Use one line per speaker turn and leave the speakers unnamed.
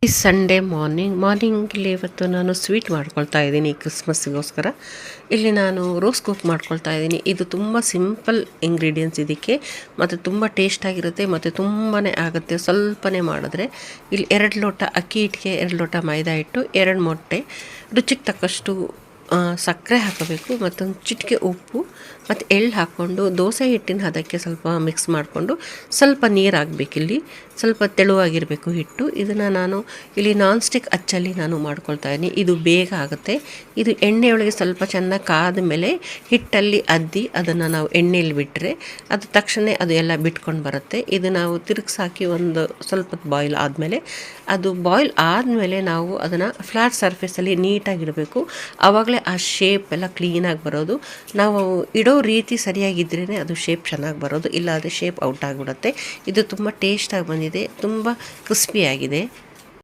ಈ ಸಂಡೇ ಮಾರ್ನಿಂಗಲ್ಲಿ ಇವತ್ತು ನಾನು ಸ್ವೀಟ್ ಮಾಡ್ಕೊಳ್ತಾ ಇದ್ದೀನಿ ಕ್ರಿಸ್ಮಸ್ಸಿಗೋಸ್ಕರ. ಇಲ್ಲಿ ನಾನು ರೋಸ್ ಕುಕ್ ಮಾಡ್ಕೊಳ್ತಾ ಇದ್ದೀನಿ. ಇದು ತುಂಬ ಸಿಂಪಲ್ ಇಂಗ್ರೀಡಿಯೆಂಟ್ಸ್ ಇದಕ್ಕೆ, ಮತ್ತು ತುಂಬ ಟೇಸ್ಟಾಗಿರುತ್ತೆ ಮತ್ತು ತುಂಬಾ ಆಗುತ್ತೆ ಸ್ವಲ್ಪನೇ ಮಾಡಿದ್ರೆ. ಇಲ್ಲಿ 2 ಲೋಟ ಅಕ್ಕಿ ಹಿಟ್ಟಿಗೆ 2 ಲೋಟ ಮೈದಾ ಹಿಟ್ಟು, 2 ಮೊಟ್ಟೆ, ರುಚಿಗೆ ತಕ್ಕಷ್ಟು ಸಕ್ಕರೆ ಹಾಕಬೇಕು, ಮತ್ತೊಂದು ಚಿಟಿಕೆ ಉಪ್ಪು ಮತ್ತು ಎಳ್ಳು ಹಾಕ್ಕೊಂಡು ದೋಸೆ ಹಿಟ್ಟಿನ ಹದಕ್ಕೆ ಸ್ವಲ್ಪ ಮಿಕ್ಸ್ ಮಾಡಿಕೊಂಡು ಸ್ವಲ್ಪ ನೀರು ಹಾಕಬೇಕಿಲ್ಲಿ. ಸ್ವಲ್ಪ ತೆಳುವಾಗಿರಬೇಕು ಹಿಟ್ಟು. ಇದನ್ನು ನಾನು ಇಲ್ಲಿ ನಾನ್ ಸ್ಟಿಕ್ ಅಚ್ಚಲ್ಲಿ ನಾನು ಮಾಡ್ಕೊಳ್ತಾ ಇದ್ದೀನಿ. ಇದು ಬೇಗ ಆಗುತ್ತೆ. ಇದು ಎಣ್ಣೆಯೊಳಗೆ ಸ್ವಲ್ಪ ಚೆನ್ನಾಗಿ ಕಾದ ಮೇಲೆ ಹಿಟ್ಟಲ್ಲಿ ಅದ್ದಿ ಅದನ್ನು ನಾವು ಎಣ್ಣೆಯಲ್ಲಿ ಬಿಟ್ಟರೆ ಅದು ತಕ್ಷಣ ಅದು ಎಲ್ಲ ಬಿಟ್ಕೊಂಡು ಬರುತ್ತೆ. ಇದು ನಾವು ತಿರುಗಿಸಾಕಿ ಒಂದು ಸ್ವಲ್ಪ ಬಾಯ್ಲ್ ಆದಮೇಲೆ, ಅದು ಬಾಯ್ಲ್ ಆದಮೇಲೆ ನಾವು ಅದನ್ನು ಫ್ಲಾಟ್ ಸರ್ಫೇಸಲ್ಲಿ ನೀಟಾಗಿಡಬೇಕು. ಆವಾಗಲೇ ಆ ಶೇಪ್ ಎಲ್ಲ ಕ್ಲೀನಾಗಿ ಬರೋದು. ನಾವು ಇಡೋ ರೀತಿ ಸರಿಯಾಗಿದ್ರೇ ಅದು ಶೇಪ್ ಚೆನ್ನಾಗಿ ಬರೋದು, ಇಲ್ಲಾದರೆ ಶೇಪ್ ಔಟ್ ಆಗಿಬಿಡುತ್ತೆ. ಇದು ತುಂಬ ಟೇಸ್ಟಾಗಿ ಬಂದಿದೆ, ತುಂಬ ಕ್ರಿಸ್ಪಿಯಾಗಿದೆ.